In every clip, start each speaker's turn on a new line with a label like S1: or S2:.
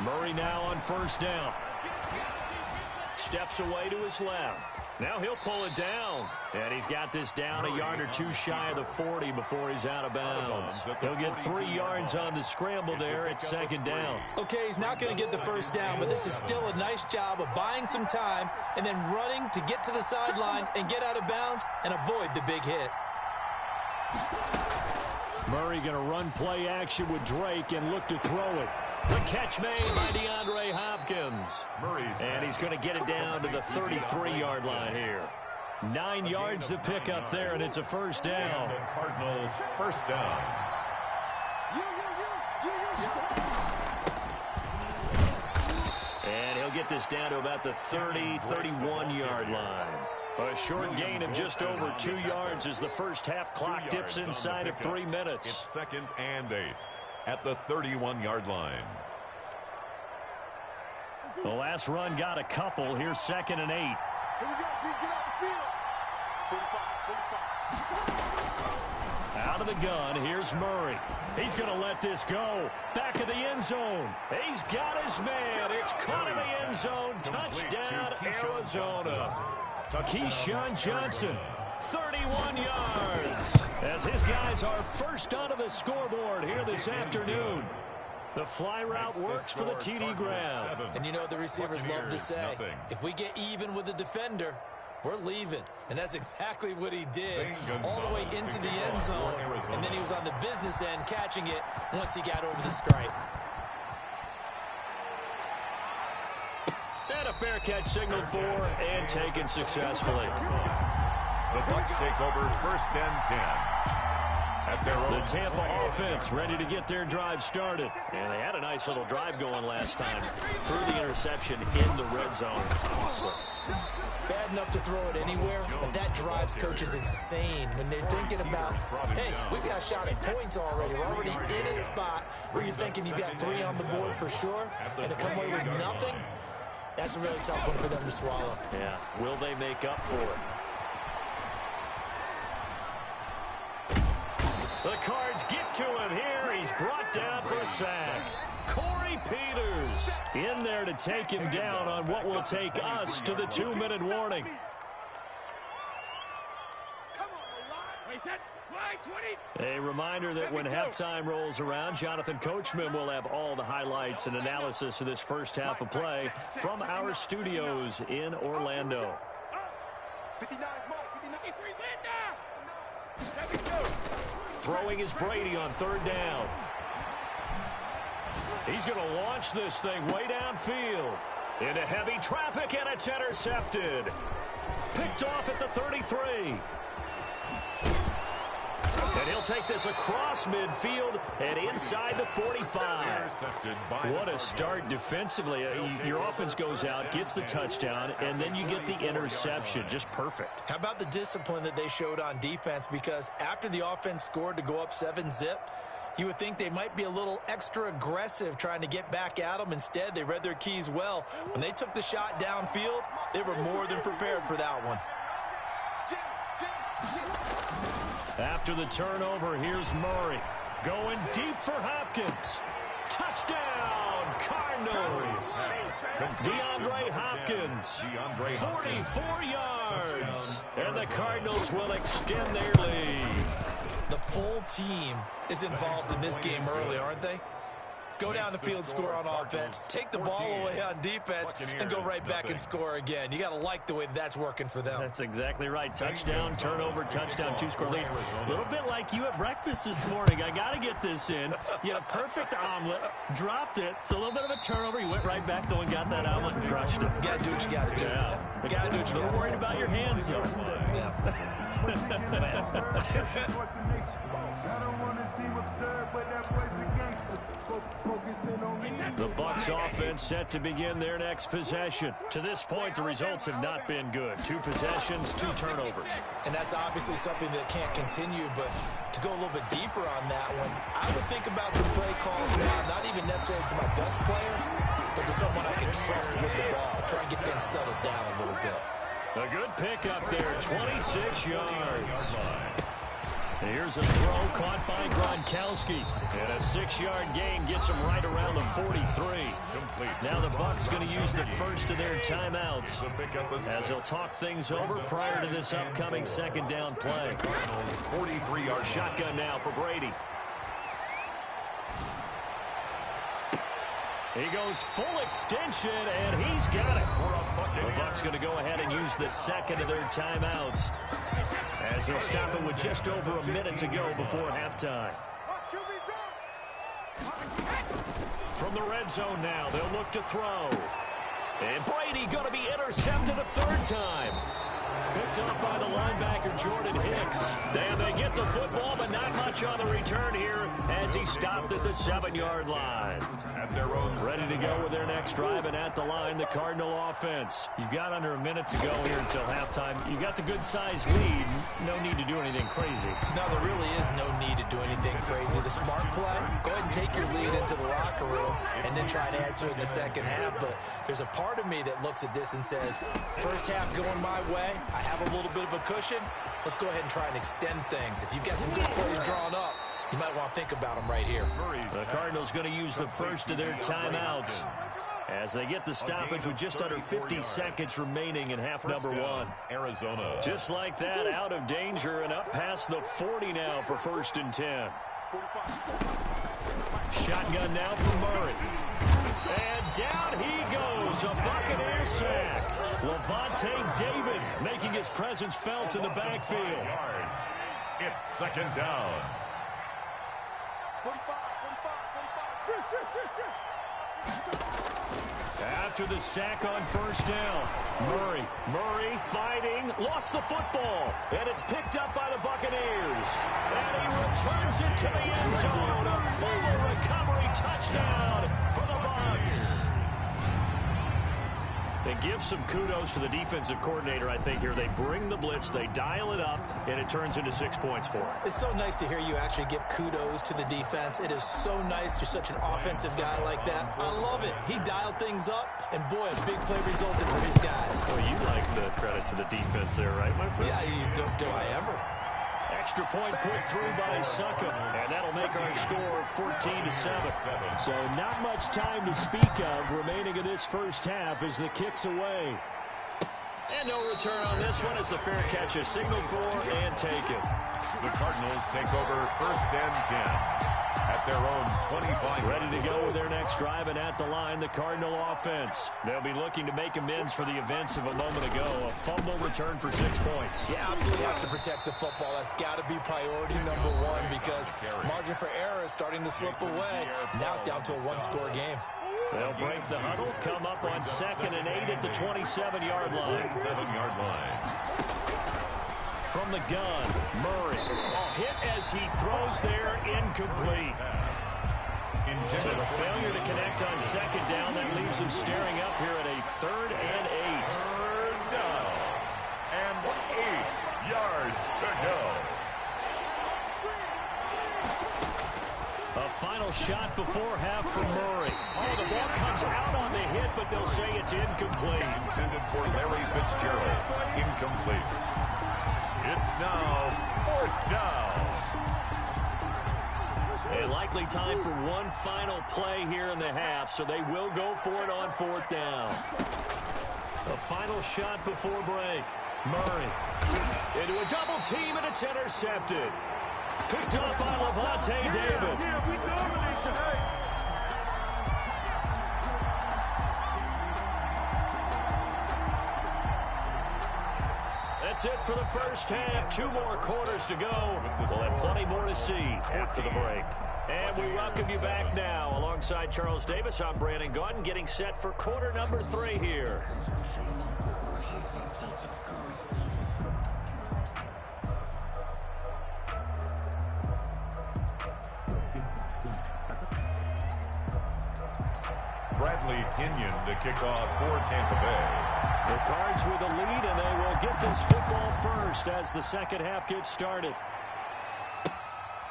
S1: Murray now on first down. Steps away to his left. Now he'll pull it down. And he's got this down a yard or two shy of the 40 before he's out of bounds. He'll get 3 yards on the scramble there at second down.
S2: Okay, he's not going to get the first down, but this is still a nice job of buying some time and then running to get to the sideline and get out of bounds and avoid the big hit.
S1: Murray going to run play action with Drake and look to throw it. The catch made by DeAndre Hopkins. And he's going to get it down to the 33-yard line here. 9 yards to pick up there, and it's a first down.
S3: Cardinals first down.
S1: And he'll get this down to about the 31-yard line. A short gain of just over 2 yards as the first half clock dips inside of 3 minutes.
S3: It's 2nd and 8 at the 31-yard line.
S1: The last run got a couple. Here's 2nd and 8.
S4: Here we go. Get off the field. 45.
S1: Out of the gun, here's Murray. He's going to let this go. Back of the end zone. He's got his man. It's caught in the end zone. Touchdown, Arizona. Keyshawn Johnson, 31 yards. As his guys are first onto the scoreboard here this afternoon. The fly route works for the TD ground.
S2: And you know what the receivers love to say? If we get even with the defender, we're leaving. And that's exactly what he did all the way into the end zone. And then he was on the business end catching it once he got over the stripe.
S1: And a fair catch signaled for and taken successfully.
S3: The Bucs take over 1st and 10.
S1: The Tampa offense ready to get their drive started. And they had a nice little drive going last time. Threw the interception in the red zone.
S2: Bad enough to throw it anywhere, but that drives coaches insane when they're thinking about, hey, we've got a shot at points already. We're already in a spot where you're thinking you've got 3 on the board for sure, and to come away with nothing, that's a really tough one for them to swallow.
S1: Yeah, will they make up for it? The Cards get to him here. He's brought down for a sack. Corey Peters in there to take him down on what will take us to the 2-minute warning. A reminder that when halftime rolls around, Jonathan Coachman will have all the highlights and analysis of this first half of play from our studios in Orlando. Throwing is Brady on 3rd down. He's going to launch this thing way downfield. Into heavy traffic, and it's intercepted. Picked off at the 33. And he'll take this across midfield and inside the 45. What a start defensively. Your offense goes out, gets the touchdown, and then you get the interception. Just perfect.
S2: How about the discipline that they showed on defense? Because after the offense scored to go up 7-zip, you would think they might be a little extra aggressive trying to get back at them. Instead, they read their keys well. When they took the shot downfield, they were more than prepared for that one.
S1: After the turnover, here's Murray. Going deep for Hopkins. Touchdown, Cardinals. DeAndre Hopkins, 44 yards. And the Cardinals will extend their lead.
S2: The full team is involved in this game early, aren't they? Go down the field, score on offense, take the ball away on defense, and go right back and score again. You got to like the way that's working for them.
S1: That's exactly right. Touchdown, turnover, touchdown, 2-score lead. A little bit like you at breakfast this morning. I got to get this in. You had a perfect omelet, dropped it, so a little bit of a turnover. You went right back, though, and got that omelet and crushed it.
S2: Got to do what you got to do.
S1: Yeah.
S2: Got to do what you got to do.
S1: You're worried about your hands, though.
S2: Yeah.
S1: The Bucs offense set to begin their next possession. To this point, the results have not been good. 2 possessions, 2 turnovers.
S2: And that's obviously something that can't continue, but to go a little bit deeper on that one, I would think about some play calls now, not even necessarily to my best player, but to someone I can trust with the ball. Try and get things settled down a little bit.
S1: A good pickup there, 26 yards. Here's a throw caught by Gronkowski. And a 6-yard gain gets him right around the 43. Now the Bucs going to use the first of their timeouts as they'll talk things over prior to this upcoming second down play.
S3: 43-yard
S1: shotgun now for Brady. He goes full extension, and he's got it. The Bucs going to go ahead and use the second of their timeouts as they'll stop it with just over a minute to go before halftime. From the red zone now, they'll look to throw. And Brady going to be intercepted a third time. Picked up by the linebacker, Jordan Hicks. And they get the football, but not much on the return here as he stopped at the 7-yard line. Ready to go with their next drive, and at the line, the Cardinal offense. You've got under a minute to go here until halftime. You've got the good-sized lead. No need to do anything crazy.
S2: No, there really is no need to do anything crazy. The smart play, go ahead and take your lead into the locker room and then try to add to it in the second half. But there's a part of me that looks at this and says, first half going my way, I have a little bit of a cushion. Let's go ahead and try and extend things. If you've got some good plays drawn up, you might want to think about them right here.
S1: The Cardinals going to use the first of their timeouts as they get the stoppage with just under 50 seconds remaining in half number one.
S3: Arizona.
S1: Just like that, out of danger and up past the 40 now for 1st and 10. Shotgun now for Murray. And down he goes, a Buccaneer sack. Levante David making his presence felt in the backfield.
S3: It's second down.
S4: 45.
S1: After the sack on first down, Murray fighting, lost the football, and it's picked up by the Buccaneers. And he returns it to the end zone. A full recovery touchdown for the Bucs. They give some kudos to the defensive coordinator, I think, here. They bring the blitz, they dial it up, and it turns into 6 points for them.
S2: It's so nice to hear you actually give kudos to the defense. It is so nice you're such an offensive guy like that. I love it. He dialed things up, and boy, a big play resulted for his guys.
S1: Well, you like the credit to the defense there, right, my friend?
S2: Yeah, do I ever?
S1: Extra point put through by Suckham, and that'll make our score 14-7. So not much time to speak of remaining in this first half as the kick's away. And no return on this one as the fair catch is signaled for and taken.
S3: The Cardinals take over 1st and 10 at their own 25.
S1: Ready to go with their next drive, and at the line, the Cardinal offense. They'll be looking to make amends for the events of a moment ago. A fumble return for 6 points.
S2: Yeah, absolutely have to protect the football. That's got to be priority number one because margin for error is starting to slip away. Now it's down to a one-score game.
S1: They'll break the huddle, come up on 2nd and 8 at the 27-yard line.
S3: 27-yard line.
S1: From the gun, Murray. Hit as he throws there, incomplete. So the failure to connect on 2nd down, that leaves him staring up here at a 3rd and 8.
S3: Third down. And 8 yards to go.
S1: A final shot before half for Murray. Oh, the ball comes out on the hit, but they'll say it's incomplete.
S3: Intended for Larry Fitzgerald. Incomplete. It's now 4th down.
S1: And likely time for one final play here in the half, so they will go for it on 4th down. A final shot before break. Murray into a double team, and it's intercepted. Picked up by Levante David.
S4: We dominate tonight.
S1: That's it for the first half. 2 more quarters to go. We'll have plenty more to see after the break. And we welcome you back now. Alongside Charles Davis, I'm Brandon Gaudin, getting set for quarter number 3 here.
S3: Bradley Pinion to kick off for Tampa Bay.
S1: The Cards with the lead, and they will get this football first as the second half gets started.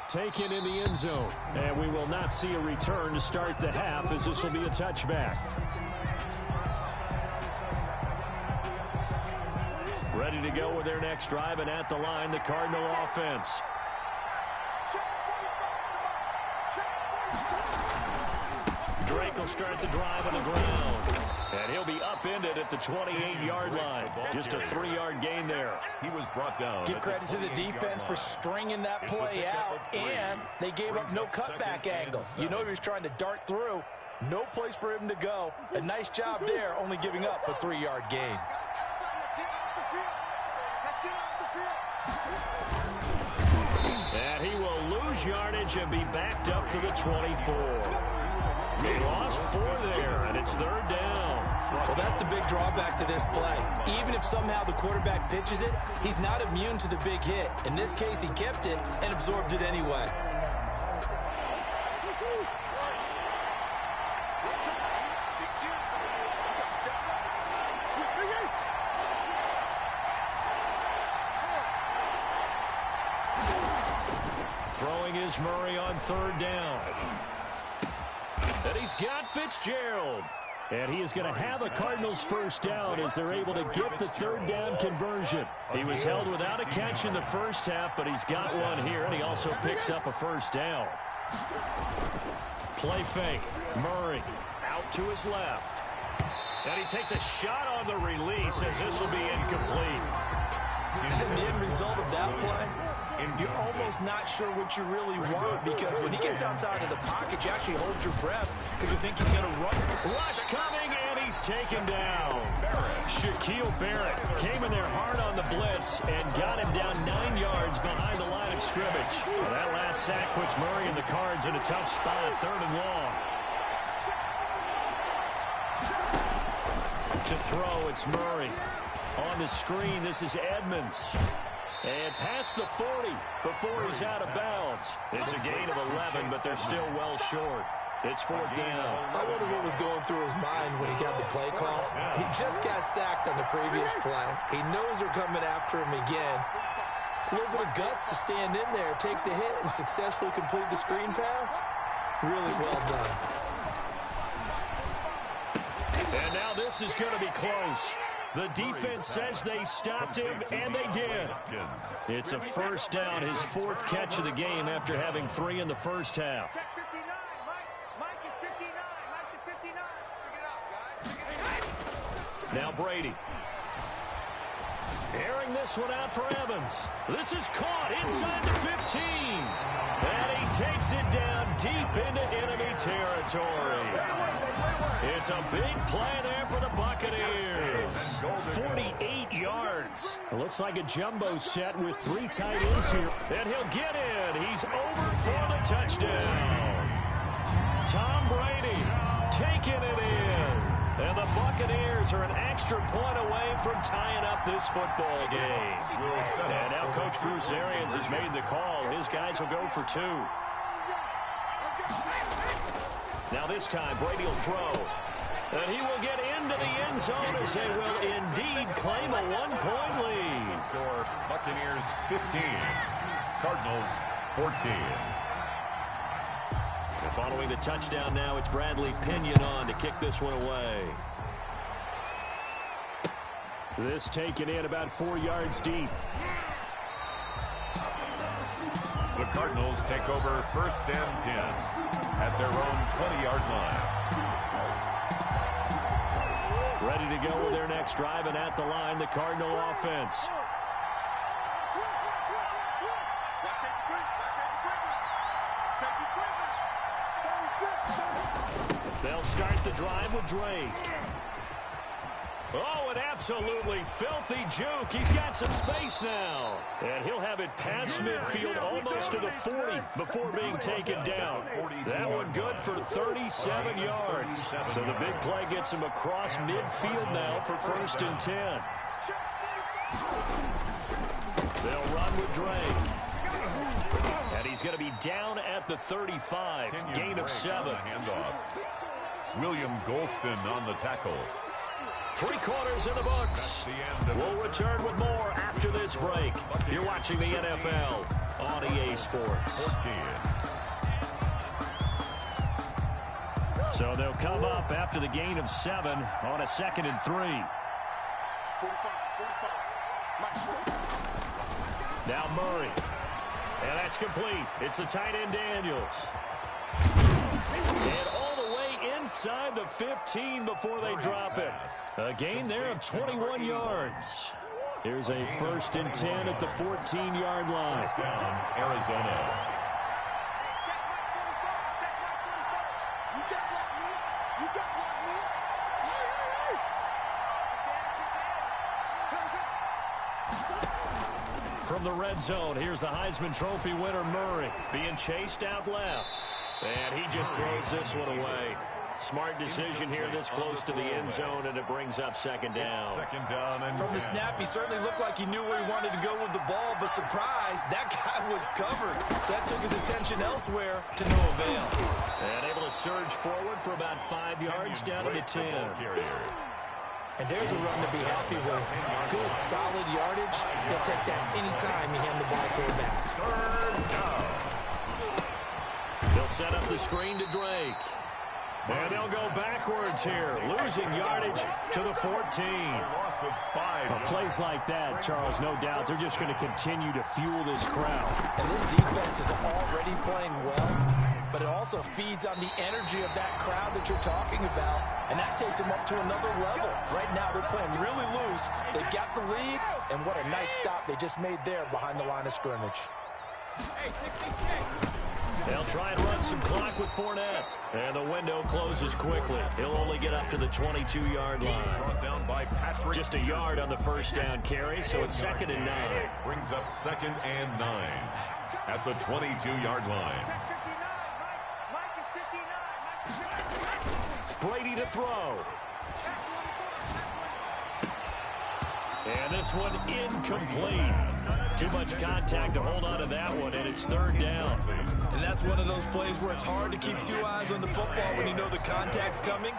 S1: Taken in the end zone, and we will not see a return to start the half as this will be a touchback. Ready to go with their next drive, and at the line, the Cardinal offense. Drake will start the drive on the ground. And he'll be upended at the 28-yard line. Just a 3-yard gain there.
S3: He was brought down.
S2: Give credit to the defense for stringing that play out, and they gave up no cutback angle. You know he was trying to dart through. No place for him to go. A nice job there, only giving up a 3-yard gain.
S1: And he will lose yardage and be backed up to the 24. He lost 4 there, and it's 3rd down.
S2: Well, that's the big drawback to this play. Even if somehow the quarterback pitches it, he's not immune to the big hit. In this case, he kept it and absorbed it anyway.
S1: Throwing is Murray on 3rd down. And he's got Fitzgerald. And he is going to have a Cardinals first down as they're able to get the 3rd down conversion. He was held without a catch in the first half, but he's got one here, and he also picks up a first down. Play fake. Murray out to his left. And he takes a shot on the release as this will be incomplete.
S2: The end result of that play, you're almost not sure what you really want, because when he gets outside of the pocket, you actually hold your breath because you think he's going to run.
S1: Rush coming, and he's taken down. Shaquille Barrett came in there hard on the blitz and got him down 9 yards behind the line of scrimmage. Well, that last sack puts Murray and the Cards in a tough spot, 3rd and long. To throw, it's Murray. On the screen, this is Edmonds. And past the 40 before he's out of bounds. It's a gain of 11, but they're still well short. It's 4th down.
S2: I wonder what was going through his mind when he got the play call. He just got sacked on the previous play. He knows they're coming after him again. A little bit of guts to stand in there, take the hit, and successfully complete the screen pass. Really well done.
S1: And now this is going to be close. The defense says they stopped him, and they did. It's a first down, his 4th catch of the game after having 3 in the first half. Now Brady. Airing this one out for Evans. This is caught inside the 15. And he takes it down deep into enemy territory. It's a big play there for the Buccaneers. 48 yards. It looks like a jumbo set with 3 tight ends here. And he'll get in. He's over for the touchdown. Tom Brady taking it in. And the Buccaneers are an extra point away from tying up this football game. And now Coach Bruce Arians has made the call. His guys will go for 2. Now this time, Brady will throw. And he will get into the end zone as they will indeed claim a 1-point lead.
S3: Score Buccaneers 15, Cardinals 14.
S1: And following the touchdown now, it's Bradley Pinion on to kick this one away. This taken in about 4 yards deep.
S3: The Cardinals take over 1st and 10 at their own 20-yard line.
S1: Ready to go with their next drive, and at the line, the Cardinal offense. They'll start the drive with Drake. Oh, an absolutely filthy juke. He's got some space now. And he'll have it past midfield almost to the 40 before being taken down. That one good for 37 yards. So the big play gets him across midfield now for 1st and 10. They'll run with Drake. And he's going to be down at the 35. Gain of 7.
S3: William Golston on the tackle.
S1: 3 quarters in the books. We'll return with more after this break. You're watching the NFL on EA Sports.
S3: 14.
S1: So they'll come up after the gain of 7 on a 2nd and 3. Now Murray. And that's complete. It's the tight end Daniels. And all the way 15 before they drop it. A gain there of 21 yards. Here's a 1st and 10 at the 14-yard line.
S3: Down, Arizona.
S1: From the red zone, here's the Heisman Trophy winner, Murray, being chased out left. And he just throws this one away. Smart decision here this close to the end zone, and it brings up 2nd down.
S3: Second down and
S2: From the snap, he certainly looked like he knew where he wanted to go with the ball, but surprise, that guy was covered. So that took his attention elsewhere to no avail.
S1: And able to surge forward for about 5 yards down to the 10.
S2: And there's a run to be happy with. Good, solid yardage. He'll take that anytime you hand the ball to him back.
S1: They'll set up the screen to Drake. And they'll go backwards here, losing yardage to the 14.
S3: loss of 5.
S1: Plays like that, Charles, no doubt, they're just going to continue to fuel this crowd.
S2: And this defense is already playing well, but it also feeds on the energy of that crowd that you're talking about, and that takes them up to another level. Right now, they're playing really loose. They've got the lead, and what a nice stop they just made there behind the line of scrimmage.
S1: They'll try and run some clock with Fournette. And the window closes quickly. He'll only get up to the 22-yard line.
S3: Brought down by Patrick.
S1: Just a yard on the 1st down carry, so it's 2nd and 9.
S3: Brings up 2nd and 9 at the 22-yard line.
S1: Brady to throw. And this one incomplete. Too much contact to hold on to that one, and it's 3rd down.
S2: And that's one of those plays where it's hard to keep 2 eyes on the football when you know the contact's coming,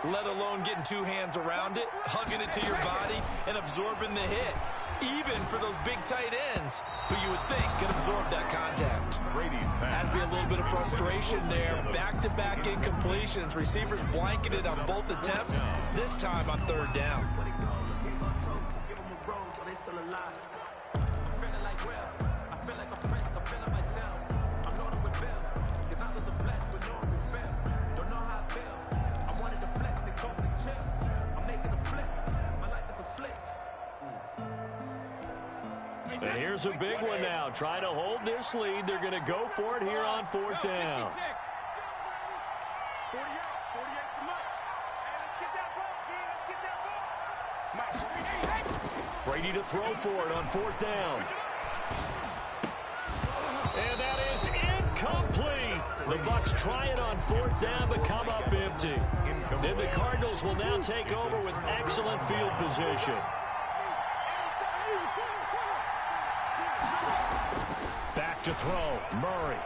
S2: let alone getting 2 hands around it, hugging it to your body, and absorbing the hit. Even for those big tight ends, who you would think can absorb that contact.
S3: Brady's pass.
S2: Has to be a little bit of frustration there. Back-to-back incompletions. Receivers blanketed on both attempts, this time on 3rd down.
S1: And here's a big one now. Trying to hold this lead. They're going to go for it here on 4th down. Brady to throw for it on 4th down. And that is incomplete. The Bucs try it on 4th down, but come up empty. And the Cardinals will now take over with excellent field position. Back to throw, Murray.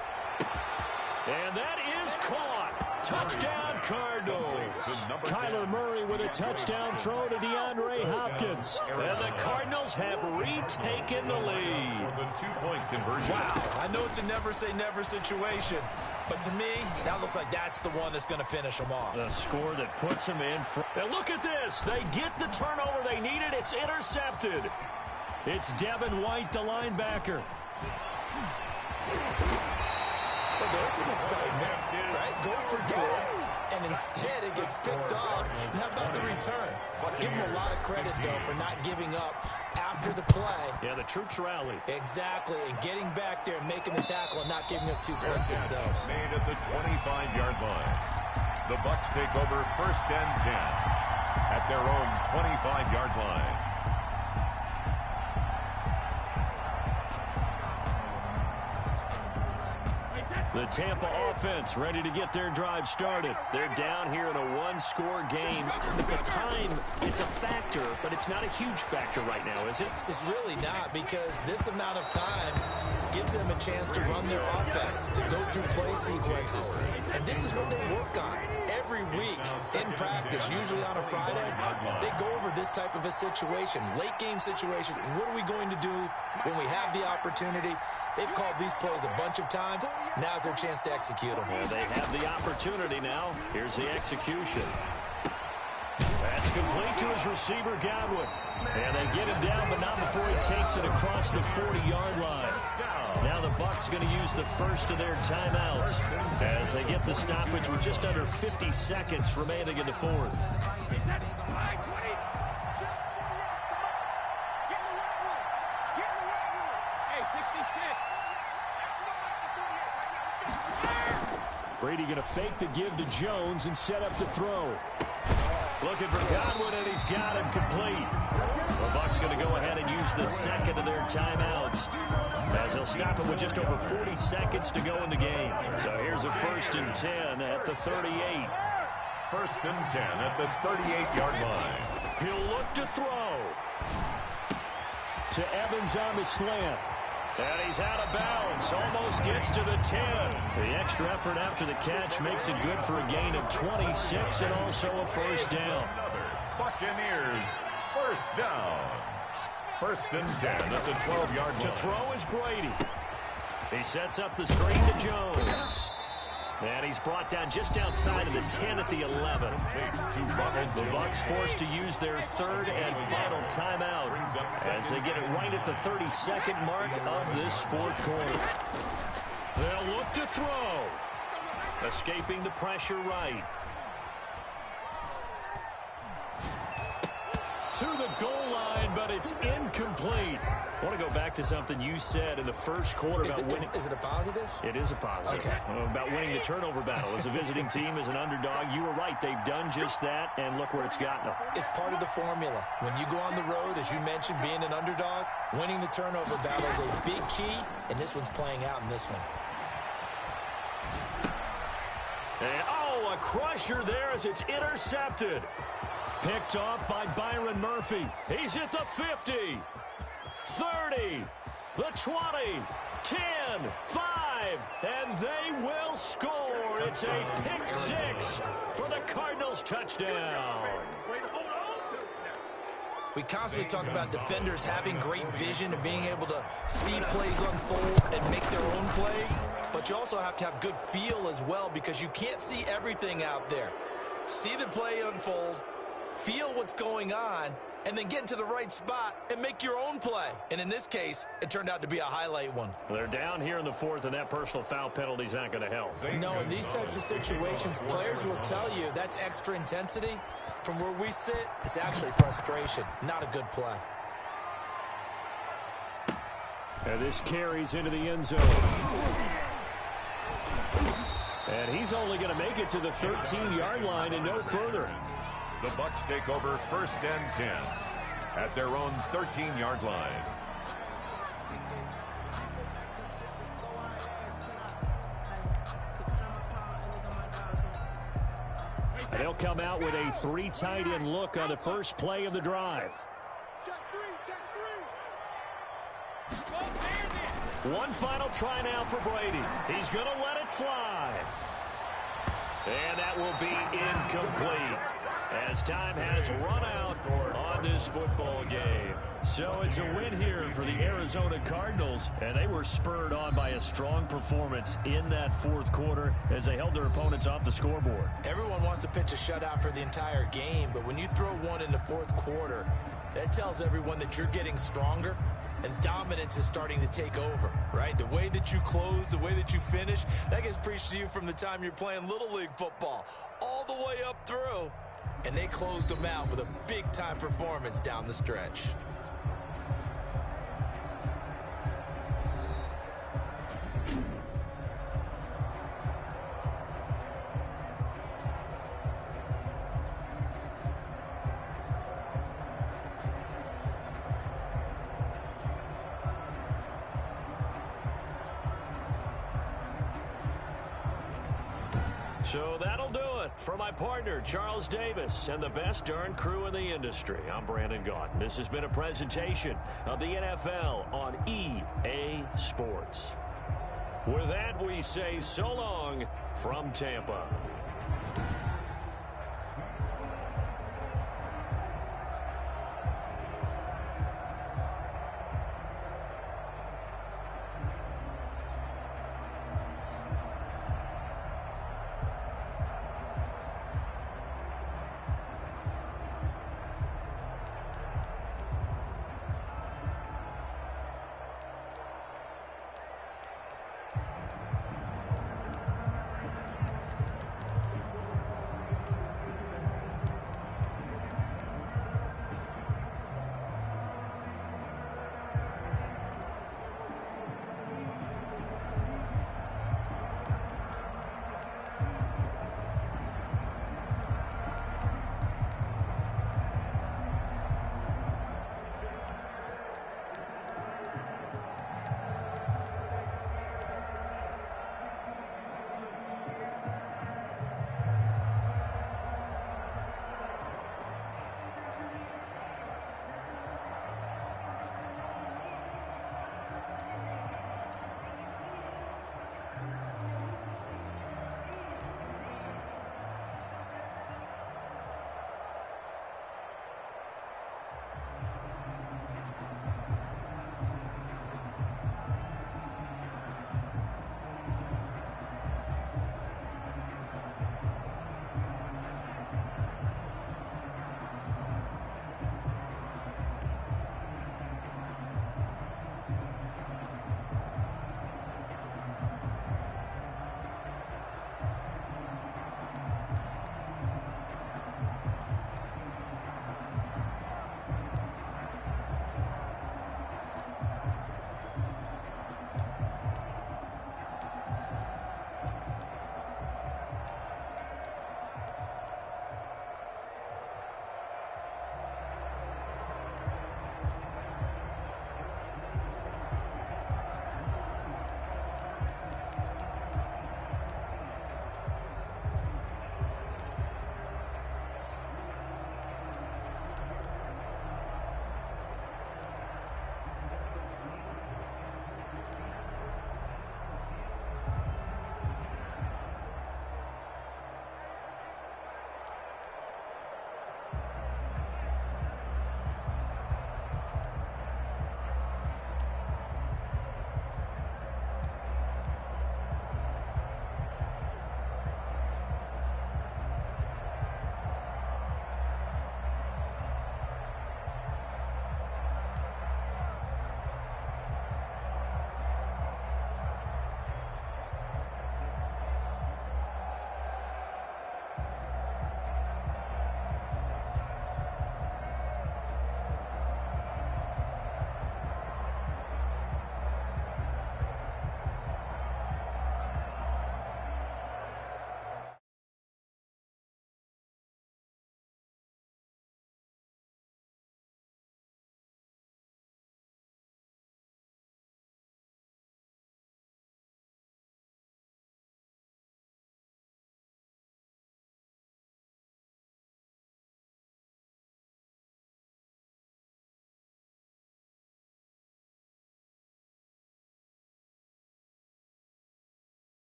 S1: And that is caught. Touchdown, Cardinals. Kyler Murray with a touchdown throw to DeAndre Hopkins. And the Cardinals have retaken the lead.
S3: For the 2-point conversion.
S2: Wow, I know it's a never-say-never situation, but to me, that looks like that's the one that's going to finish them off.
S1: The score that puts them in front. And look at this. They get the turnover they needed. It's intercepted. It's Devin White, the linebacker.
S2: Well, there's some excitement, right? Go for 2, and instead it gets picked off. And how about the return? Give him a lot of credit, though, for not giving up after the play.
S1: Yeah, the troops rally.
S2: Exactly, and getting back there and making the tackle and not giving up 2 points themselves.
S3: Made at the 25-yard line. The Bucs take over 1st and 10 at their own 25-yard line.
S1: The Tampa offense ready to get their drive started. They're down here in a 1-score game. At the time, it's a factor, but it's not a huge factor right now, is it?
S2: It's really not, because this amount of time gives them a chance to run their offense, to go through play sequences. And this is what they work on every week in practice, usually on a Friday. They go over this type of a situation, late game situation. What are we going to do when we have the opportunity? They've called these plays a bunch of times. Now's their chance to execute them.
S1: Well, they have the opportunity now. Here's the execution. That's It's complete to his receiver, Godwin. And they get him down, but not before he takes it across the 40-yard line. Now the Bucs going to use the first of their timeouts as they get the stoppage with just under 50 seconds remaining in the fourth. Brady going to fake the give to Jones and set up to throw. Looking for Godwin, and he's got him complete. The Bucs going to go ahead and use the second of their timeouts as they'll stop it with just over 40 seconds to go in the game. So here's a 1st and 10 at the 38.
S3: 1st and 10 at the 38-yard line.
S1: He'll look to throw. To Evans on the slant. And he's out of bounds. Almost gets to the 10. The extra effort after the catch makes it good for a gain of 26 and also a first down.
S3: Buccaneers, first down. 1st and 10 at the 12-yard line.
S1: To throw is Brady. He sets up the screen to Jones. And he's brought down just outside of the 10 at the 11. The Bucs forced to use their 3rd and final timeout as they get it right at the 32nd mark of this 4th quarter. They'll look to throw. Escaping the pressure right. To the goal line, but it's incomplete. I want to go back to something you said in the first quarter about winning.
S2: Is it a positive?
S1: It is a positive.
S2: Okay.
S1: About winning the turnover battle. As a visiting team, as an underdog, you were right. They've done just that, and look where it's gotten them.
S2: It's part of the formula. When you go on the road, as you mentioned, being an underdog, winning the turnover battle is a big key, and this one's playing out in this one.
S1: And, a crusher there as it's intercepted. Picked off by Byron Murphy. He's at the 50, 30, the 20, 10, 5, and they will score. It's a pick 6 for the Cardinals touchdown.
S2: We constantly talk about defenders having great vision and being able to see plays unfold and make their own plays, but you also have to have good feel as well because you can't see everything out there. See the play unfold, feel what's going on, and then get into the right spot and make your own play. And in this case, it turned out to be a highlight one.
S1: They're down here in the 4th, and that personal foul penalty's not going to help.
S2: No, in these types of situations, players will tell you that's extra intensity. From where we sit, it's actually frustration, not a good play.
S1: And this carries into the end zone. And he's only going to make it to the 13-yard line and no further.
S3: The Bucs take over 1st and 10 at their own 13-yard line.
S1: And they'll come out with a 3 tight end look on the first play of the drive.
S4: Check three.
S1: One final try now for Brady. He's going to let it fly. And that will be incomplete as time has run out on this football game. So it's a win here for the Arizona Cardinals, and they were spurred on by a strong performance in that 4th quarter as they held their opponents off the scoreboard.
S2: Everyone wants to pitch a shutout for the entire game, but when you throw one in the 4th quarter, that tells everyone that you're getting stronger and dominance is starting to take over, right? The way that you close, the way that you finish, that gets preached to you from the time you're playing Little League football all the way up through. And they closed them out with a big-time performance down the stretch.
S1: So that'll do it for my partner, Charles Davis, and the best darn crew in the industry. I'm Brandon Gaudin. This has been a presentation of the NFL on EA Sports. With that, we say so long from Tampa.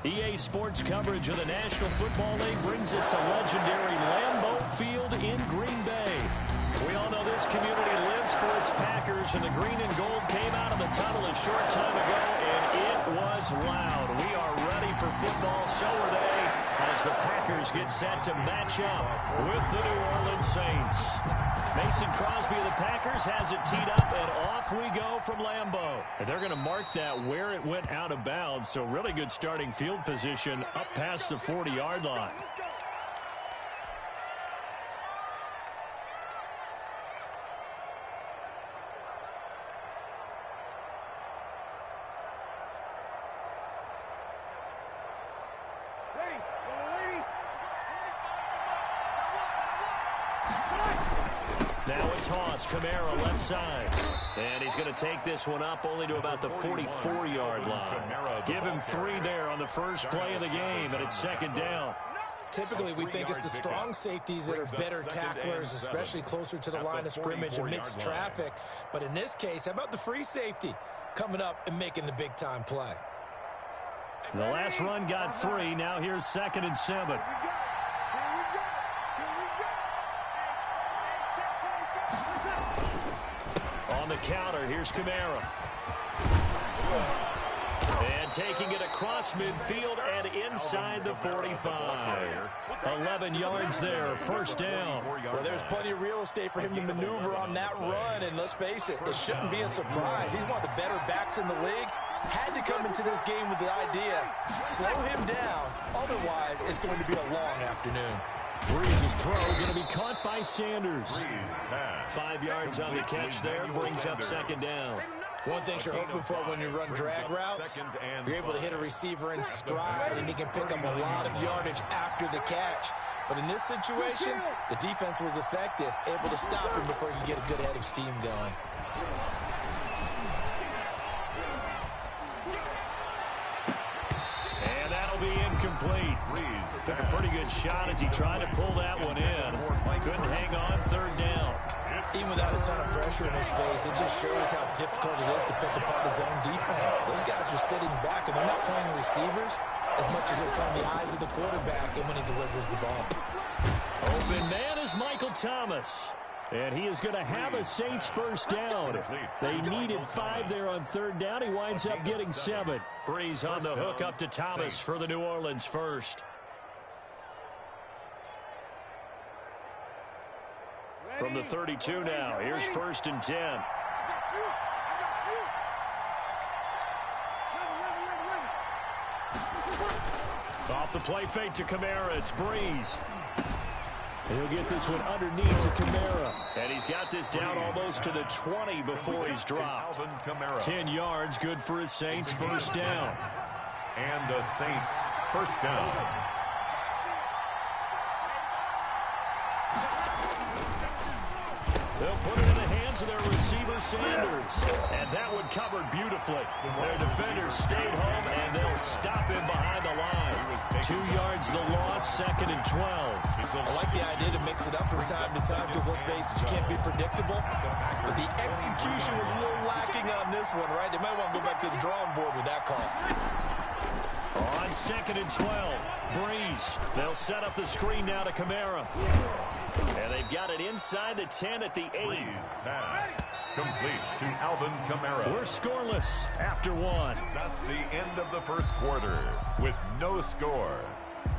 S1: EA Sports coverage of the National Football League brings us to legendary Lambeau Field in Green Bay. We all know this community lives for its Packers, and the green and gold came out of the tunnel a short time ago, and it was loud. We are ready for football, so are they, as the Packers get set to match up with the New Orleans Saints. Mason Crosby of the Packers has it teed up, and off we go from Lambeau. And they're going to mark that where it went out of bounds, so really good starting field position up past the 40-yard line. Now a toss, Kamara left side. And he's going to take this one up only to about the 44-yard line. Give him 3 there on the first play of the game, and it's second down.
S2: Typically, we think it's the strong safeties that are better tacklers, especially closer to the line of scrimmage amidst traffic. But in this case, how about the free safety coming up and making the big-time play?
S1: The last run got 3. Now here's 2nd and 7. On the counter, here's Kamara. And taking it across midfield and inside the 45. 11 yards there, first down.
S2: Well, there's plenty of real estate for him to maneuver on that run, and let's face it, it shouldn't be a surprise. He's one of the better backs in the league. Had to come into this game with the idea, slow him down, otherwise it's going to be a long afternoon.
S1: Breeze's throw going to be caught by Sanders. 5 yards on the catch there, brings up second down.
S2: One thing you're hoping for when you run drag routes, you're able to hit a receiver in stride, and he can pick up a lot of yardage after the catch. But in this situation, the defense was effective, able to stop him before he could get a good head of steam going.
S1: And that'll be incomplete. Took a pretty good shot as he tried to pull that one in. Couldn't hang on, third down.
S2: Even without a ton of pressure in his face, it just shows how difficult it is to pick apart his own defense. Those guys are sitting back, and they're not playing receivers as much as they're playing the eyes of the quarterback and when he delivers the ball.
S1: Open man is Michael Thomas. And he is going to have a Saints first down. They needed 5 there on third down. He winds up getting 7. Breeze on the hook up to Thomas for the New Orleans first. From the 32 now, here's 1st and 10. Off the play fake to Kamara, it's Breeze. And he'll get this one underneath to Kamara. And he's got this down almost to the 20 before he's dropped. 10 yards, good for his Saints, first down.
S3: And the Saints, first down.
S1: They'll put it in the hands of their receiver, Sanders. And that one covered beautifully. Their defenders stayed home, and they'll stop him behind the line. 2 yards the loss, 2nd and 12.
S2: I like the idea to mix it up from time to time because, let's face it, you can't be predictable. But the execution was a little lacking on this one, right? They might want to go back to the drawing board with that call.
S1: On 2nd and 12, Breeze. They'll set up the screen now to Kamara. And they've got it inside the 10 at the 8.
S3: Pass complete to Alvin Kamara.
S1: We're scoreless after 1.
S3: That's the end of the first quarter with no score.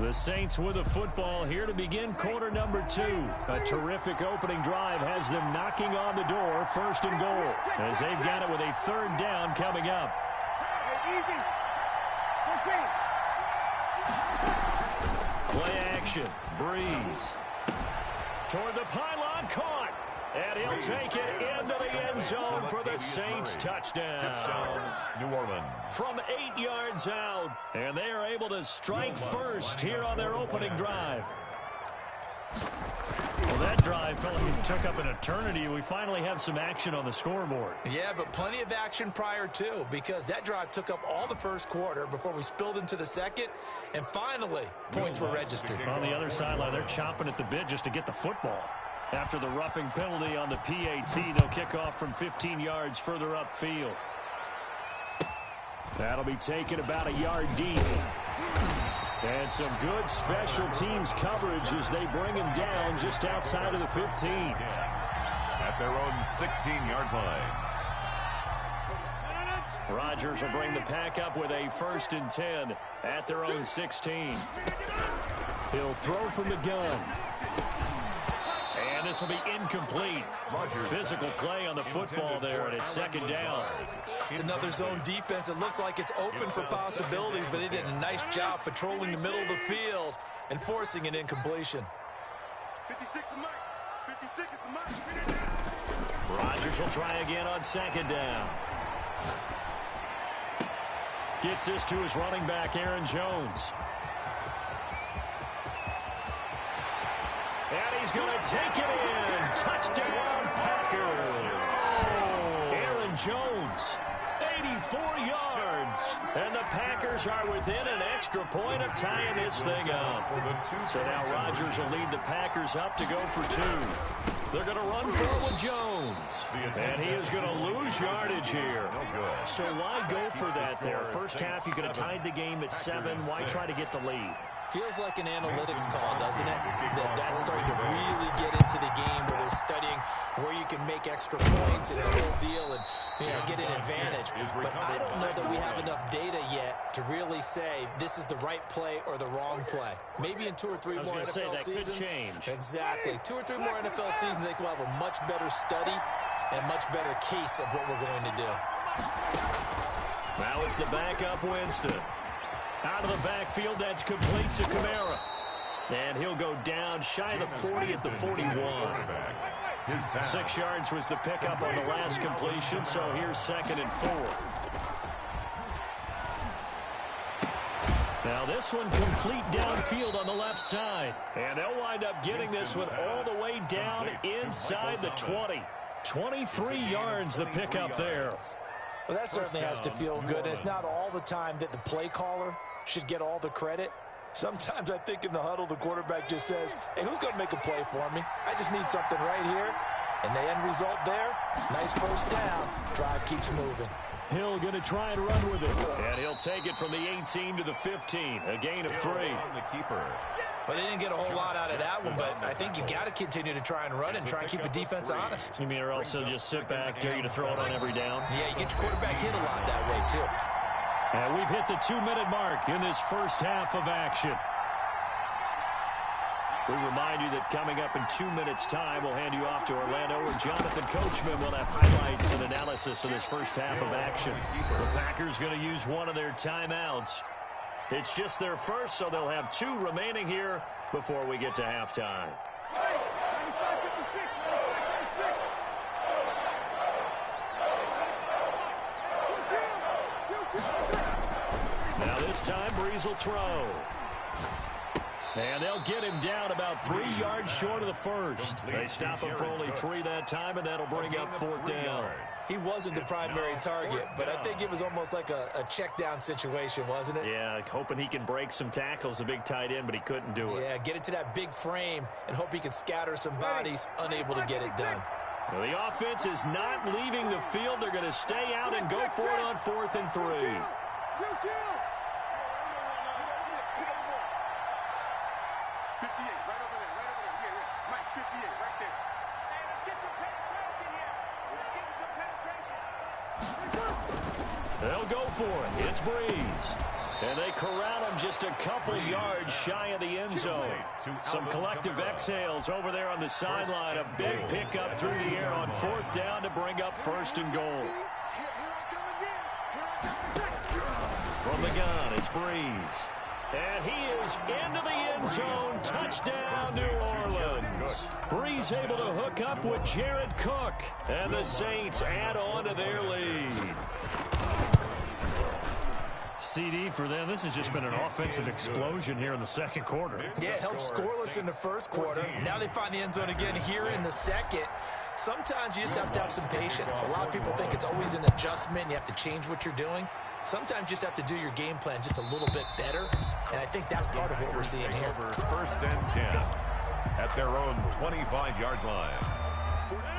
S1: The Saints with the football here to begin quarter number 2. A terrific opening drive has them knocking on the door, 1st and goal, as they've got it with a 3rd down coming up. Play action, Breeze. Toward the pylon, caught. And he'll take it into the end zone for the Saints touchdown.
S3: New Orleans.
S1: From 8 yards out. And they are able to strike first here on their opening drive. Well, that drive felt like it took up an eternity. We finally have some action on the scoreboard.
S2: Yeah, but plenty of action prior to, because that drive took up all the first quarter before we spilled into the second, and finally, points were registered.
S1: On the other sideline, they're chomping at the bit just to get the football. After the roughing penalty on the PAT, they'll kick off from 15 yards further upfield. That'll be taken about a yard deep. And some good special teams coverage as they bring him down just outside of the 15.
S3: At their own 16-yard line.
S1: Rodgers will bring the pack up with a 1st and 10 at their own 16. He'll throw from the gun. And this will be incomplete. Physical play on the football there, and it's 2nd down.
S2: It's another zone defense. It looks like it's open for possibilities, but they did a nice job patrolling the middle of the field and forcing an incompletion.
S4: 56 the mark. 56 is the mark.
S1: Rodgers will try again on 2nd down. Gets this to his running back, Aaron Jones. And he's going to take it in. Touchdown, Packers. Aaron Jones, 84 yards. And the Packers are within an extra point of tying this thing up. So now Rodgers will lead the Packers up to go for 2. They're going to run for it with Jones. And he is going to lose yardage here. So why go for that there? First half, you could have tied the game at 7. Why try to get the lead?
S2: Feels like an analytics call, doesn't it? That's starting to really get into the game where they're studying where you can make extra points and the whole deal and get an advantage. But I don't know that we have enough data yet to really say this is the right play or the wrong play. Maybe in 2 or 3 more NFL seasons.
S1: Could change.
S2: Exactly. 2 or 3 more NFL seasons, I think we'll have a much better study and a much better case of what we're going to do.
S1: Now it's the backup Winston. Out of the backfield, that's complete to Kamara. And he'll go down shy of the 40 at the 41. 6 yards was the pickup on the last completion, so here's 2nd and 4. Now this one complete downfield on the left side. And they'll wind up getting this one all the way down inside the 20. 23 yards the pickup there.
S2: Well, that certainly has to feel good. And it's not all the time that the play caller should get all the credit. Sometimes I think in the huddle, the quarterback just says, hey, who's going to make a play for me? I just need something right here. And the end result there, nice 1st down. Drive keeps moving.
S1: Hill going to try and run with it. And he'll take it from the 18 to the 15. A gain of 3.
S2: Well, they didn't get a whole lot out of that one, but I think you've got to continue to try and run and try and keep the defense honest.
S1: You mean or else they'll just sit back, dare you to throw it on every down?
S2: Yeah, you get your quarterback hit a lot that way, too.
S1: And we've hit the 2-minute mark in this first half of action. We remind you that coming up in 2 minutes' time, we'll hand you off to Orlando, where Jonathan Coachman will have highlights and analysis of this first half of action. The Packers going to use one of their timeouts. It's just their first, so they'll have 2 remaining here before we get to halftime. Now this time, Breeze will throw. And they'll get him down about 3 yards short of the first. They stop him for only 3 that time, and that'll bring up 4th down.
S2: He wasn't the primary target, but I think it was almost like a check-down situation, wasn't it?
S1: Yeah, hoping he can break some tackles, a big tight end, but he couldn't do it.
S2: Yeah, get it to that big frame and hope he can scatter some bodies, unable to get it done.
S1: Well, the offense is not leaving the field. They're going to stay out and go for it on 4th and 3. They'll go for it. It's Breeze. And they corral him just a couple yards shy of the end zone. Some collective exhales over there on the sideline. A big pickup through the air on 4th down to bring up 1st and goal. From the gun, it's Breeze. And he is into the end zone. Touchdown, New Orleans. Breeze able to hook up with Jared Cook. And the Saints add on to their lead. CD for them. This has just been an offensive explosion here in the second quarter.
S2: Yeah, held scoreless in the first quarter. Now they find the end zone again here in the second. Sometimes you just have to have some patience. A lot of people think it's always an adjustment. You have to change what you're doing. Sometimes you just have to do your game plan just a little bit better. And I think that's part of what we're seeing here.
S3: 1st and 10 at their own 25-yard line.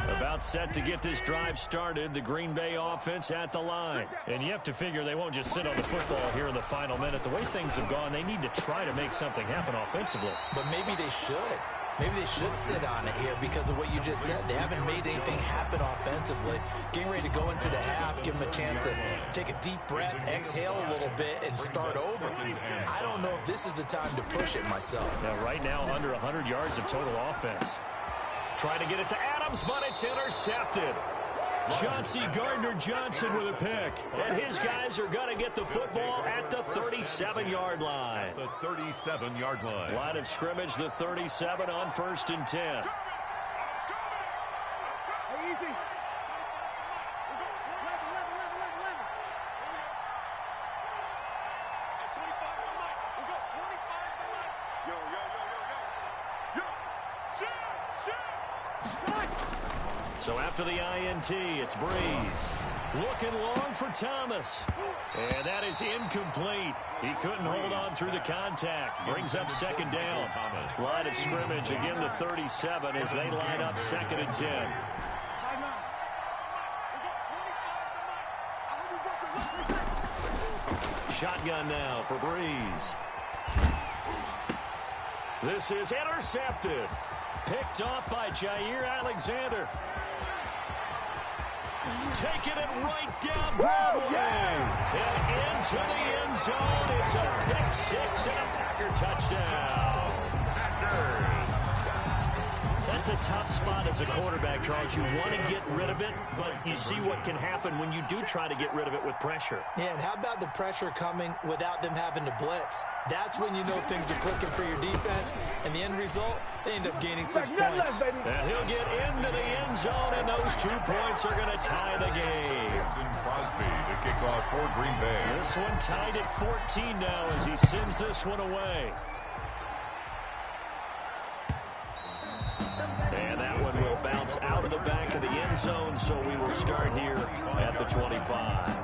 S1: About set to get this drive started, the Green Bay offense at the line. And you have to figure they won't just sit on the football here in the final minute. The way things have gone, they need to try to make something happen offensively.
S2: But maybe they should. Maybe they should sit on it here because of what you just said. They haven't made anything happen offensively. Getting ready to go into the half, give them a chance to take a deep breath, exhale a little bit, and start over. I don't know if this is the time to push it myself.
S1: Now, right now, under 100 yards of total offense. Trying to get it to Adams, but it's intercepted. Chauncey Gardner-Johnson with a pick. And his guys are going to get the football at the 37-yard line.
S3: The 37-yard line.
S1: Line of scrimmage, the 37 on 1st and 10. So after the INT, it's Breeze. Looking long for Thomas. And that is incomplete. He couldn't hold on through the contact. Brings up 2nd down. Line of scrimmage, again the 37 as they line up 2nd and 10. Shotgun now for Breeze. This is intercepted. Picked off by Jair Alexander. Taking it right down Broadway. And into the end zone. It's a pick 6 and a Packer touchdown. That's a tough spot as a quarterback, Charles. You want to get rid of it, but you see what can happen when you do try to get rid of it with pressure.
S2: Yeah, and how about the pressure coming without them having to blitz? That's when you know things are clicking for your defense, and the end result, they end up gaining 6 points.
S1: And he'll get into the end zone, and those 2 points are going to tie the game.
S3: Crosby to kick off for Green Bay.
S1: This one tied at 14 now as he sends this one away. And that one will bounce out of the back of the end zone, so we will start here at the 25.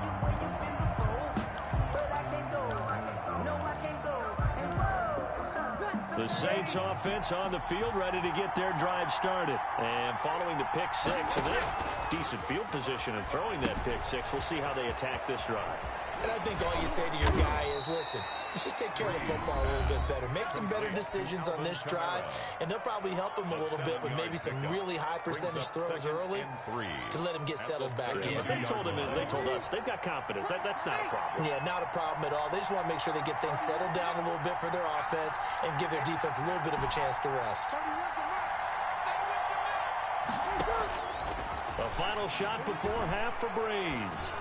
S1: The Saints offense on the field, ready to get their drive started. And following the pick 6, and then decent field position and throwing that pick 6, we'll see how they attack this drive.
S2: And I think all you say to your guy is, listen, let's just take care of the football a little bit better. Make some better decisions on this drive, and they'll probably help him a little bit with maybe some really high percentage throws early to let him get settled back in.
S1: But they told us they've got confidence. That's not a problem.
S2: Yeah, not a problem at all. They just want to make sure they get things settled down a little bit for their offense and give their defense a little bit of a chance to rest.
S1: The final shot before half for Breeze.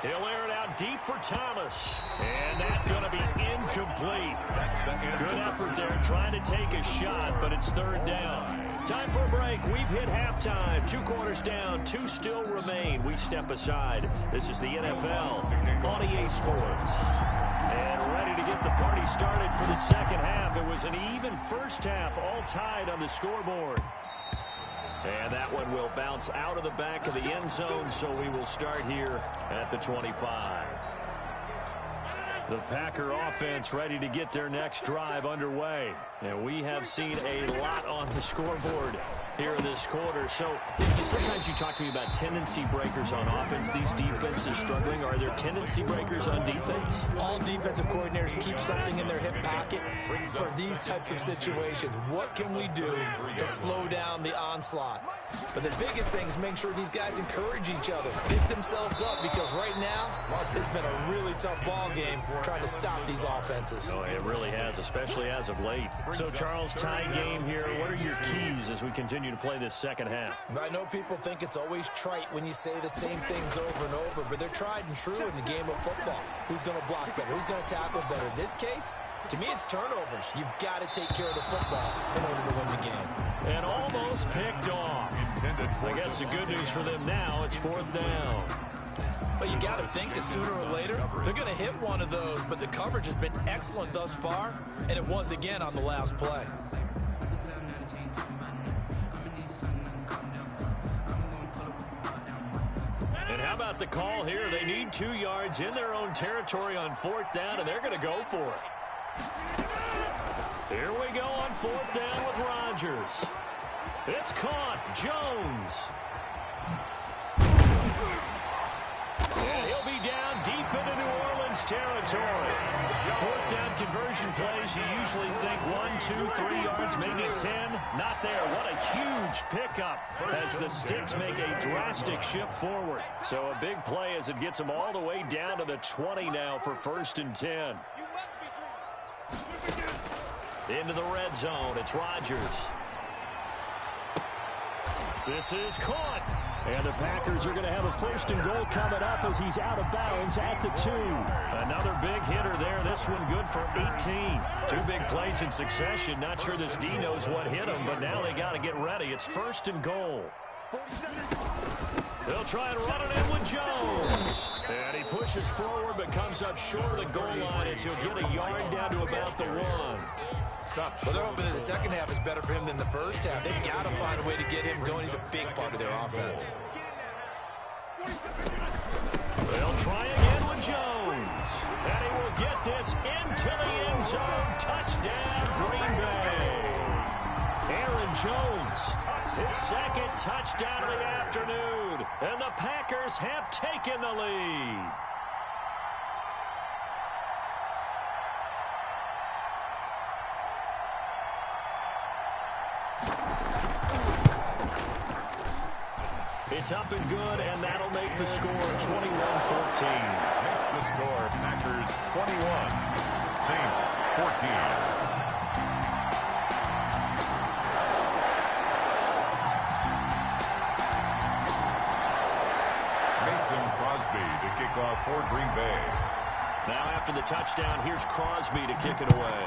S1: He'll air it out deep for Thomas. And that's going to be incomplete. Good effort there trying to take a shot, but it's 3rd down. Time for a break. We've hit halftime. 2 quarters down, 2 still remain. We step aside. This is the NFL on EA Sports. And ready to get the party started for the second half. It was an even first half, all tied on the scoreboard. And that one will bounce out of the back of the end zone, so we will start here at the 25. The Packer offense ready to get their next drive underway. And we have seen a lot on the scoreboard here in this quarter. So sometimes you talk to me about tendency breakers on offense. These defenses struggling. Are there tendency breakers on defense?
S2: All defensive coordinators keep something in their hip pocket for these types of situations. What can we do to slow down the onslaught? But the biggest thing is making sure these guys encourage each other, pick themselves up, because right now it's been a really tough ball game trying to stop these offenses.
S1: Oh, it really has, especially as of late. So, Charles, tie game here. What are your keys as we continue to play this second half?
S2: I know people think it's always trite when you say the same things over and over, but they're tried and true in the game of football. Who's going to block better? Who's going to tackle better? In this case, to me, it's turnovers. You've got to take care of the football in order to win the game.
S1: And almost picked off. I guess the good news for them now, it's 4th down.
S2: But you got to think that sooner or later, they're going to hit one of those, but the coverage has been excellent thus far, and it was again on the last play.
S1: And how about the call here? They need 2 yards in their own territory on 4th down, and they're going to go for it. Here we go on 4th down with Rodgers. It's caught. Jones. And he'll be down deep into New Orleans territory. Fourth down conversion plays, you usually think 1, 2, 3 yards, maybe 10. Not there. What a huge pickup as the Sticks make a drastic shift forward. So a big play as it gets them all the way down to the 20 now for 1st and 10. Into the red zone. It's Rodgers. This is caught. And the Packers are going to have a 1st and goal coming up as he's out of bounds at the 2. Another big hitter there. This one good for 18. 2 big plays in succession. Not sure this D knows what hit him, but now they got to get ready. It's 1st and goal. They'll try and run it in with Jones. And he pushes forward but comes up short of the goal line as he'll get a yard down to about the 1.
S2: Well, they're hoping that the second half is better for him than the first half. They've got to find a way to get him going. He's a big part of their offense.
S1: They'll try again with Jones. And he will get this into the end zone. Touchdown, Green Bay. Aaron Jones, his 2nd touchdown of the afternoon. And the Packers have taken the lead. It's up and good, and that'll make the score 21-14.
S3: Makes the score Packers 21, Saints 14. Mason Crosby to kick off for Green Bay.
S1: Now after the touchdown, here's Crosby to kick it away.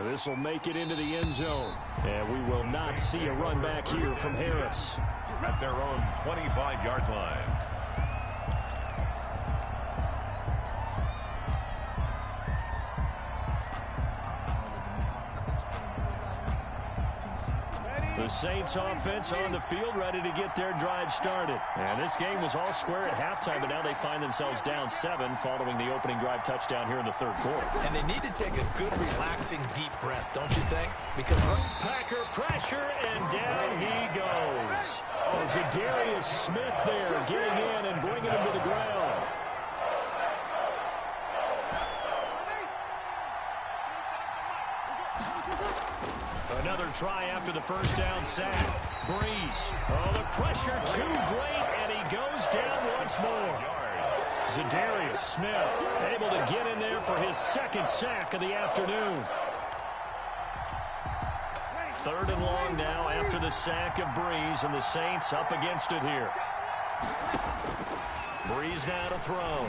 S1: This will make it into the end zone. And we will not see a run back here from Harris.
S3: At their own 25-yard line.
S1: The Saints offense on the field, ready to get their drive started. And this game was all square at halftime, but now they find themselves down 7 following the opening drive touchdown here in the 3rd quarter.
S2: And they need to take a good, relaxing, deep breath, don't you think? Because
S1: Packer pressure, and down he goes. Oh, Zadarius Smith there getting in and bringing him to the ground. Another try after the 1st down sack. Breeze. Oh, the pressure too great, and he goes down once more. Zadarius Smith able to get in there for his 2nd sack of the afternoon. 3rd and long now after the sack of Breeze, and the Saints up against it here. Breeze now to throw.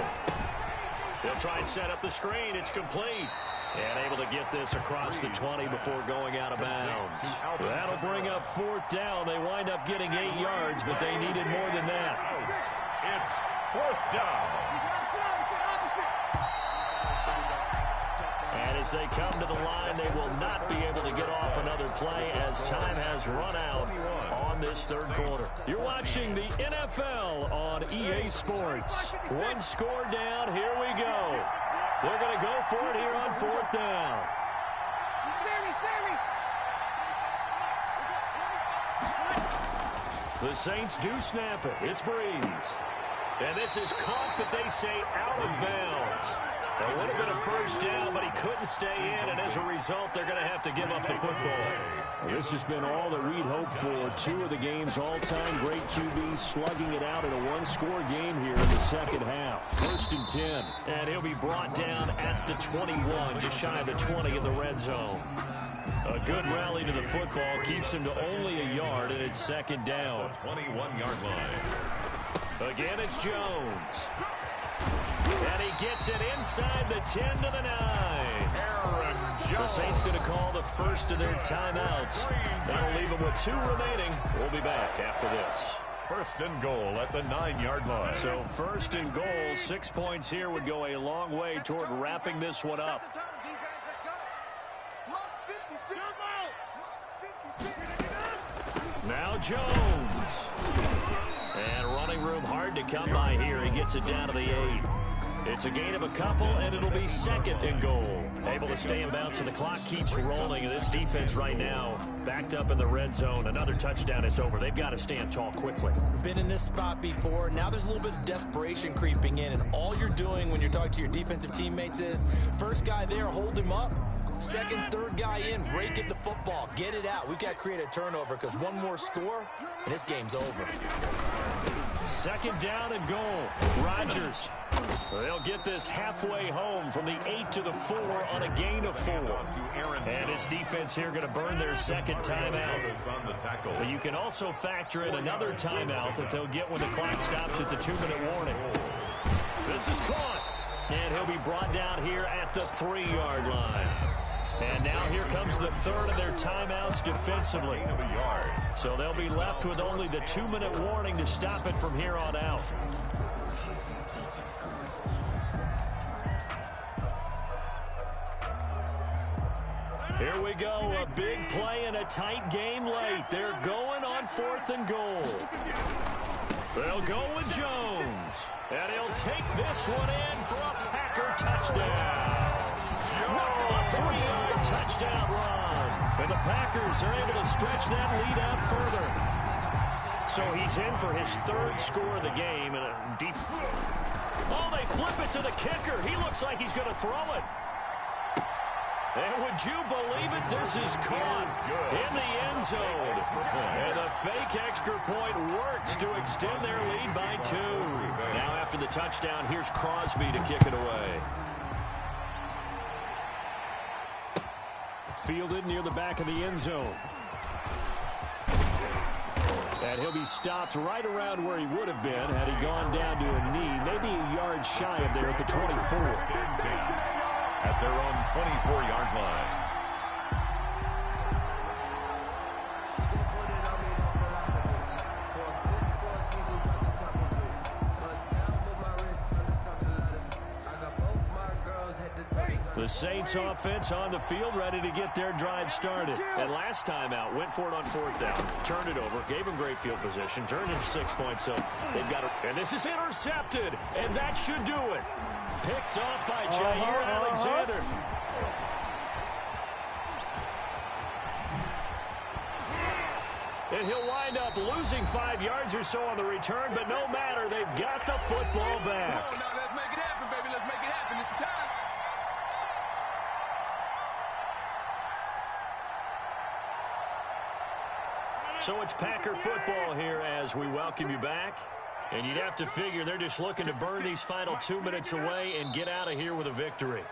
S1: He'll try and set up the screen. It's complete. And able to get this across the 20 before going out of bounds. That'll bring up 4th down. They wind up getting 8 yards, but they needed more than that.
S3: It's 4th down.
S1: And as they come to the line, they will not be able to get off another play as time has run out on this 3rd quarter. You're watching the NFL on EA Sports. 1 score down. Here we go. They're going to go for it here on 4th down. The Saints do snap it. It's Breeze. And this is caught, but they say out of bounds. It would have been a 1st down, but he couldn't stay in, and as a result, they're going to have to give up the football. This has been all that we'd hoped for. 2 of the game's all-time great QBs slugging it out in a 1-score game here in the 2nd half. 1st and 10. And he'll be brought down at the 21, just shy of the 20 in the red zone. A good rally to the football keeps him to only a yard, and it's 2nd down.
S3: 21-yard line.
S1: Again, it's Jones. And he gets it inside the 10 to the 9.
S3: Aaron Jones.
S1: The Saints going to call the first of their timeouts. That'll leave them with 2 remaining. We'll be back after this.
S3: 1st and goal at the 9-yard line.
S1: So 1st and goal, 6 points here would go a long way toward wrapping this one up. Now Jones. And running room hard to come by here. He gets it down to the 8. It's a gain of a couple, and it'll be 2nd and goal. Able to stay in bounds, and the clock keeps rolling. And this defense right now backed up in the red zone. Another touchdown, it's over. They've got to stand tall quickly.
S2: Been in this spot before. Now there's a little bit of desperation creeping in, and all you're doing when you're talking to your defensive teammates is first guy there, hold him up. Second, third guy in, rake at the football. Get it out. We've got to create a turnover because one more score, and this game's over.
S1: Second down and goal. Rodgers. They'll get this halfway home from the 8 to the 4 on a gain of 4. And his defense here going to burn their second timeout. But you can also factor in another timeout that they'll get when the clock stops at the 2-minute warning. This is caught. And he'll be brought down here at the 3-yard line. And now here comes the third of their timeouts defensively. So they'll be left with only the 2-minute warning to stop it from here on out. Here we go, a big play and a tight game late. They're going on 4th and goal. They'll go with Jones. And he'll take this one in for a Packer touchdown. A 3-yard touchdown run. And the Packers are able to stretch that lead out further. So he's in for his 3rd score of the game. And a deep. Oh, they flip it to the kicker. He looks like he's going to throw it. And would you believe it? This is caught in the end zone. And the fake extra point works to extend their lead by 2. Now after the touchdown, here's Crosby to kick it away. Fielded near the back of the end zone. And he'll be stopped right around where he would have been had he gone down to a knee, maybe a yard shy of there at the 24.
S3: At their own 24-yard line.
S1: The Saints offense on the field, ready to get their drive started. And last time out, went for it on 4th down, turned it over, gave them great field position, turned it 6 points, so they've got it. And this is intercepted, and that should do it. Picked off by Jair Alexander. And he'll wind up losing 5 yards or so on the return, but no matter, they've got the football back.
S4: Come on now, let's make it happen, baby. Let's make it happen. It's time.
S1: So it's Packer football here as we welcome you back. And you'd have to figure they're just looking to burn these final 2 minutes away and get out of here with a victory.